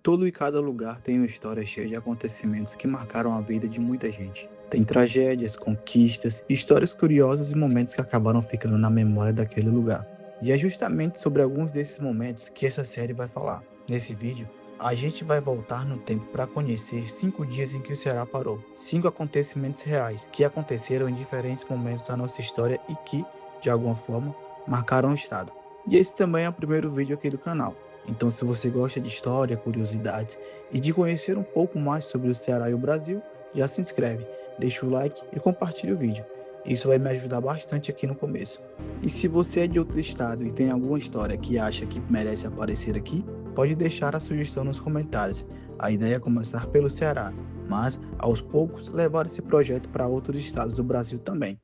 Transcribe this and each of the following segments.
Todo e cada lugar tem uma história cheia de acontecimentos que marcaram a vida de muita gente. Tem tragédias, conquistas, histórias curiosas e momentos que acabaram ficando na memória daquele lugar. E é justamente sobre alguns desses momentos que essa série vai falar. Nesse vídeo, a gente vai voltar no tempo para conhecer 5 dias em que o Ceará parou. 5 acontecimentos reais que aconteceram em diferentes momentos da nossa história e que, de alguma forma, marcaram o estado. E esse também é o primeiro vídeo aqui do canal. Então, se você gosta de história, curiosidades e de conhecer um pouco mais sobre o Ceará e o Brasil, já se inscreve, deixa o like e compartilha o vídeo. Isso vai me ajudar bastante aqui no começo. E se você é de outro estado e tem alguma história que acha que merece aparecer aqui, pode deixar a sugestão nos comentários. A ideia é começar pelo Ceará, mas aos poucos levar esse projeto para outros estados do Brasil também.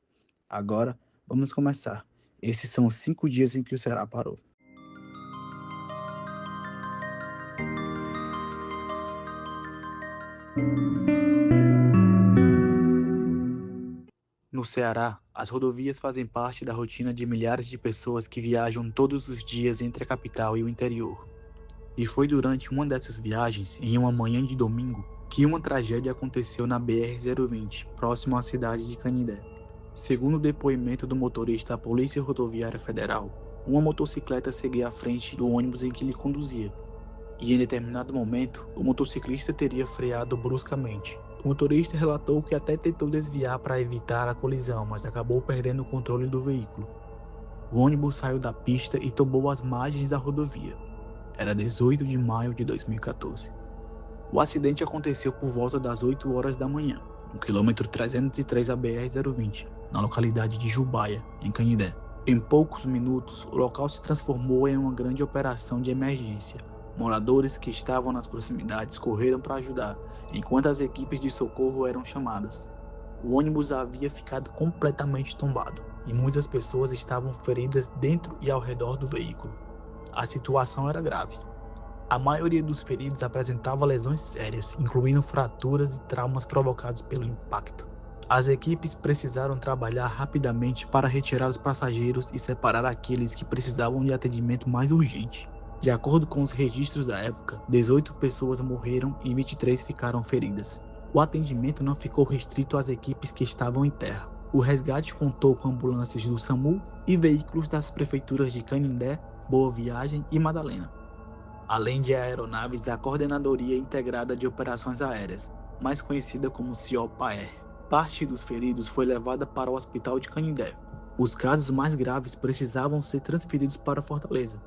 Agora, vamos começar. Esses são os 5 dias em que o Ceará parou. No Ceará, as rodovias fazem parte da rotina de milhares de pessoas que viajam todos os dias entre a capital e o interior. E foi durante uma dessas viagens, em uma manhã de domingo, que uma tragédia aconteceu na BR-020, próximo à cidade de Canindé. Segundo o depoimento do motorista da Polícia Rodoviária Federal, uma motocicleta seguia à frente do ônibus em que ele conduzia, e em determinado momento, o motociclista teria freado bruscamente. O motorista relatou que até tentou desviar para evitar a colisão, mas acabou perdendo o controle do veículo. O ônibus saiu da pista e tomou as margens da rodovia. Era 18 de maio de 2014. O acidente aconteceu por volta das 8 horas da manhã, no quilômetro 303 da BR-020, na localidade de Jubaia, em Canindé. Em poucos minutos, o local se transformou em uma grande operação de emergência. Moradores que estavam nas proximidades correram para ajudar, enquanto as equipes de socorro eram chamadas. O ônibus havia ficado completamente tombado, e muitas pessoas estavam feridas dentro e ao redor do veículo. A situação era grave. A maioria dos feridos apresentava lesões sérias, incluindo fraturas e traumas provocados pelo impacto. As equipes precisaram trabalhar rapidamente para retirar os passageiros e separar aqueles que precisavam de atendimento mais urgente. De acordo com os registros da época, 18 pessoas morreram e 23 ficaram feridas. O atendimento não ficou restrito às equipes que estavam em terra. O resgate contou com ambulâncias do SAMU e veículos das prefeituras de Canindé, Boa Viagem e Madalena, além de aeronaves da Coordenadoria Integrada de Operações Aéreas, mais conhecida como CIOPAER. Parte dos feridos foi levada para o hospital de Canindé. Os casos mais graves precisavam ser transferidos para Fortaleza,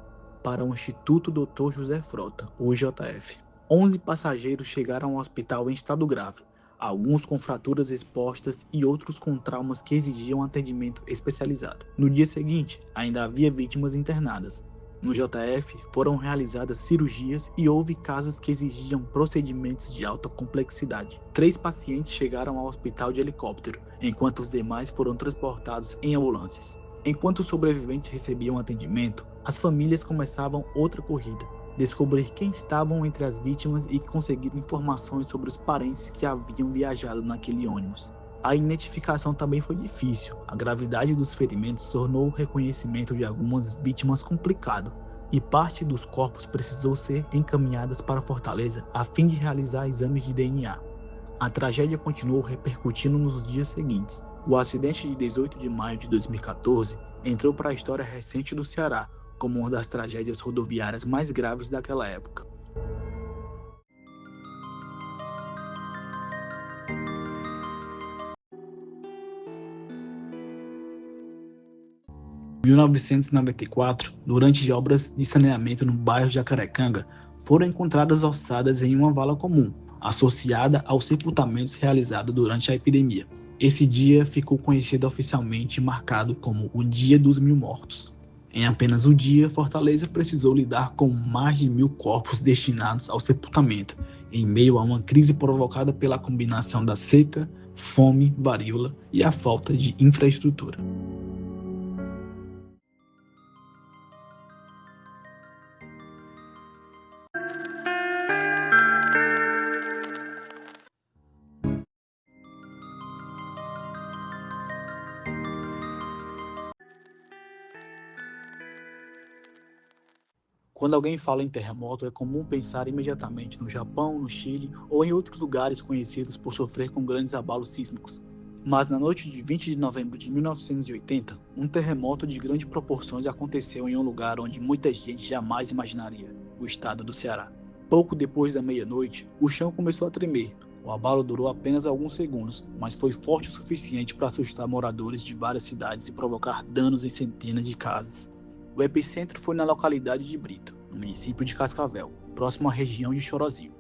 para o Instituto Dr. José Frota, o IJF. 11 passageiros chegaram ao hospital em estado grave, alguns com fraturas expostas e outros com traumas que exigiam atendimento especializado. No dia seguinte, ainda havia vítimas internadas. No JF, foram realizadas cirurgias e houve casos que exigiam procedimentos de alta complexidade. 3 pacientes chegaram ao hospital de helicóptero, enquanto os demais foram transportados em ambulâncias. Enquanto os sobreviventes recebiam atendimento, as famílias começavam outra corrida: descobrir quem estavam entre as vítimas e conseguir informações sobre os parentes que haviam viajado naquele ônibus. A identificação também foi difícil. A gravidade dos ferimentos tornou o reconhecimento de algumas vítimas complicado, e parte dos corpos precisou ser encaminhadas para Fortaleza a fim de realizar exames de DNA. A tragédia continuou repercutindo nos dias seguintes. O acidente de 18 de maio de 2014 entrou para a história recente do Ceará como uma das tragédias rodoviárias mais graves daquela época. 1994, durante obras de saneamento no bairro Jacarecanga, foram encontradas ossadas em uma vala comum, associada aos sepultamentos realizados durante a epidemia. Esse dia ficou conhecido oficialmente e marcado como o Dia dos Mil Mortos. Em apenas um dia, Fortaleza precisou lidar com mais de 1.000 corpos destinados ao sepultamento, em meio a uma crise provocada pela combinação da seca, fome, varíola e a falta de infraestrutura. Quando alguém fala em terremoto, é comum pensar imediatamente no Japão, no Chile ou em outros lugares conhecidos por sofrer com grandes abalos sísmicos. Mas na noite de 20 de novembro de 1980, um terremoto de grandes proporções aconteceu em um lugar onde muita gente jamais imaginaria, o estado do Ceará. Pouco depois da meia-noite, o chão começou a tremer. O abalo durou apenas alguns segundos, mas foi forte o suficiente para assustar moradores de várias cidades e provocar danos em centenas de casas. O epicentro foi na localidade de Brito, no município de Cascavel, próximo à região de Chorozinho.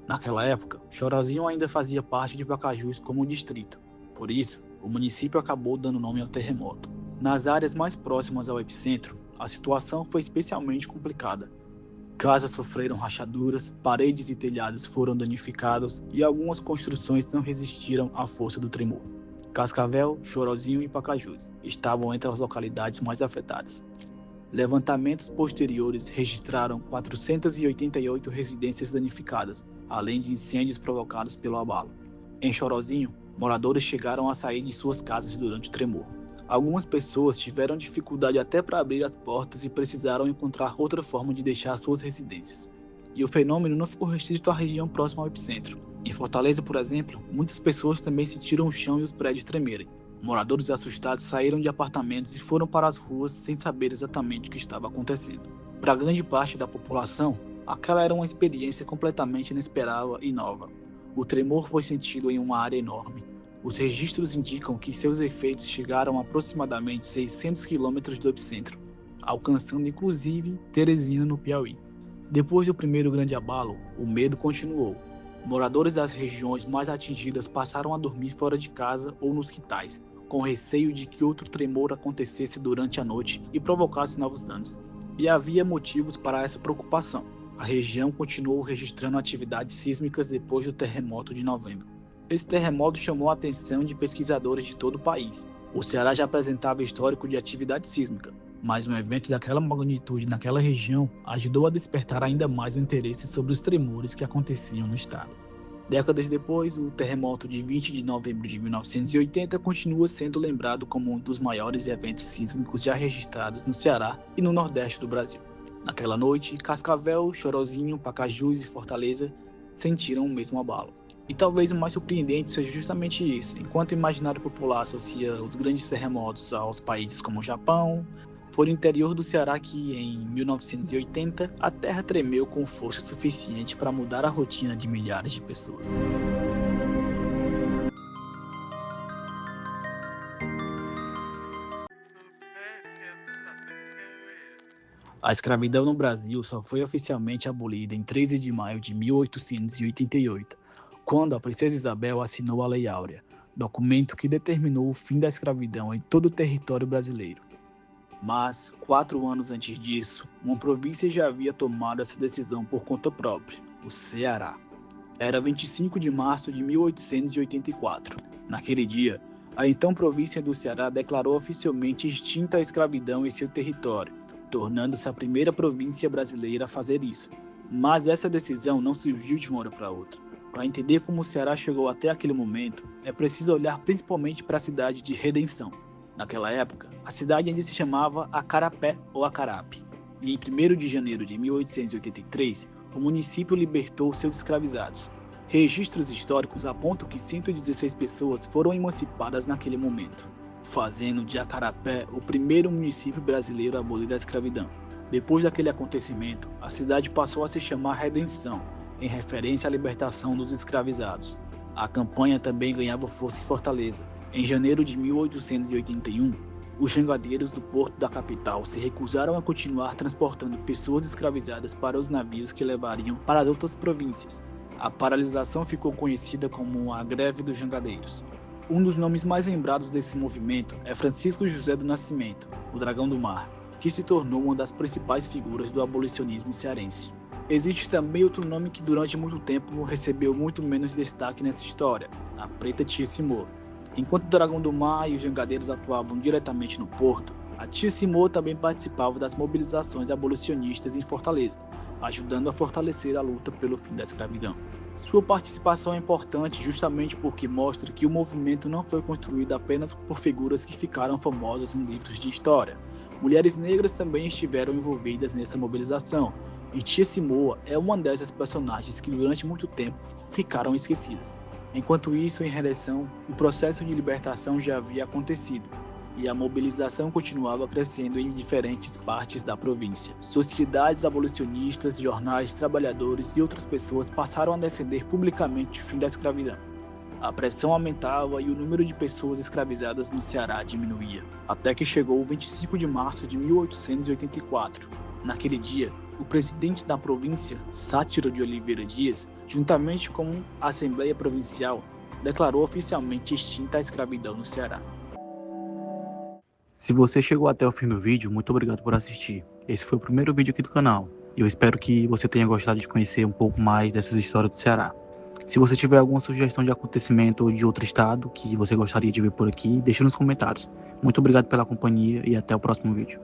Naquela época, Chorozinho ainda fazia parte de Pacajus como distrito. Por isso, o município acabou dando nome ao terremoto. Nas áreas mais próximas ao epicentro, a situação foi especialmente complicada. Casas sofreram rachaduras, paredes e telhados foram danificados e algumas construções não resistiram à força do tremor. Cascavel, Chorozinho e Pacajus estavam entre as localidades mais afetadas. Levantamentos posteriores registraram 488 residências danificadas, além de incêndios provocados pelo abalo. Em Chorozinho, moradores chegaram a sair de suas casas durante o tremor. Algumas pessoas tiveram dificuldade até para abrir as portas e precisaram encontrar outra forma de deixar suas residências. E o fenômeno não ficou restrito à região próxima ao epicentro. Em Fortaleza, por exemplo, muitas pessoas também sentiram o chão e os prédios tremerem. Moradores assustados saíram de apartamentos e foram para as ruas sem saber exatamente o que estava acontecendo. Para grande parte da população, aquela era uma experiência completamente inesperada e nova. O tremor foi sentido em uma área enorme. Os registros indicam que seus efeitos chegaram a aproximadamente 600 quilômetros do epicentro, alcançando inclusive Teresina, no Piauí. Depois do primeiro grande abalo, o medo continuou. Moradores das regiões mais atingidas passaram a dormir fora de casa ou nos quintais, com receio de que outro tremor acontecesse durante a noite e provocasse novos danos. E havia motivos para essa preocupação. A região continuou registrando atividades sísmicas depois do terremoto de novembro. Esse terremoto chamou a atenção de pesquisadores de todo o país. O Ceará já apresentava histórico de atividade sísmica, mas um evento daquela magnitude naquela região ajudou a despertar ainda mais o interesse sobre os tremores que aconteciam no estado. Décadas depois, o terremoto de 20 de novembro de 1980 continua sendo lembrado como um dos maiores eventos sísmicos já registrados no Ceará e no Nordeste do Brasil. Naquela noite, Cascavel, Chorozinho, Pacajus e Fortaleza sentiram o mesmo abalo. E talvez o mais surpreendente seja justamente isso. Enquanto o imaginário popular associa os grandes terremotos aos países como o Japão, foi no interior do Ceará que, em 1980, a terra tremeu com força suficiente para mudar a rotina de milhares de pessoas. A escravidão no Brasil só foi oficialmente abolida em 13 de maio de 1888, quando a princesa Isabel assinou a Lei Áurea, documento que determinou o fim da escravidão em todo o território brasileiro. Mas, 4 anos antes disso, uma província já havia tomado essa decisão por conta própria, o Ceará. Era 25 de março de 1884. Naquele dia, a então província do Ceará declarou oficialmente extinta a escravidão em seu território, tornando-se a primeira província brasileira a fazer isso. Mas essa decisão não surgiu de uma hora para outra. Para entender como o Ceará chegou até aquele momento, é preciso olhar principalmente para a cidade de Redenção. Naquela época, a cidade ainda se chamava Acarapé ou Acarape, e em 1º de janeiro de 1883, o município libertou seus escravizados. Registros históricos apontam que 116 pessoas foram emancipadas naquele momento, fazendo de Acarapé o primeiro município brasileiro a abolir a escravidão. Depois daquele acontecimento, a cidade passou a se chamar Redenção, em referência à libertação dos escravizados. A campanha também ganhava força em Fortaleza. Em janeiro de 1881, os jangadeiros do porto da capital se recusaram a continuar transportando pessoas escravizadas para os navios que levariam para as outras províncias. A paralisação ficou conhecida como a Greve dos Jangadeiros. Um dos nomes mais lembrados desse movimento é Francisco José do Nascimento, o Dragão do Mar, que se tornou uma das principais figuras do abolicionismo cearense. Existe também outro nome que durante muito tempo recebeu muito menos destaque nessa história, a Preta Tia Simô. Enquanto o Dragão do Mar e os jangadeiros atuavam diretamente no porto, a Tia Simô também participava das mobilizações abolicionistas em Fortaleza, ajudando a fortalecer a luta pelo fim da escravidão. Sua participação é importante justamente porque mostra que o movimento não foi construído apenas por figuras que ficaram famosas em livros de história, Mulheres negras também estiveram envolvidas nessa mobilização, e Tia Simoa é uma dessas personagens que durante muito tempo ficaram esquecidas. Enquanto isso, em redenção, o processo de libertação já havia acontecido, e a mobilização continuava crescendo em diferentes partes da província. Sociedades abolicionistas, jornais, trabalhadores e outras pessoas passaram a defender publicamente o fim da escravidão. A pressão aumentava e o número de pessoas escravizadas no Ceará diminuía, até que chegou o 25 de março de 1884. Naquele dia, o presidente da província, Sátiro de Oliveira Dias, juntamente com a Assembleia Provincial, declarou oficialmente extinta a escravidão no Ceará. Se você chegou até o fim do vídeo, muito obrigado por assistir. Esse foi o primeiro vídeo aqui do canal, e eu espero que você tenha gostado de conhecer um pouco mais dessas histórias do Ceará. Se você tiver alguma sugestão de acontecimento ou de outro estado que você gostaria de ver por aqui, deixe nos comentários. Muito obrigado pela companhia e até o próximo vídeo.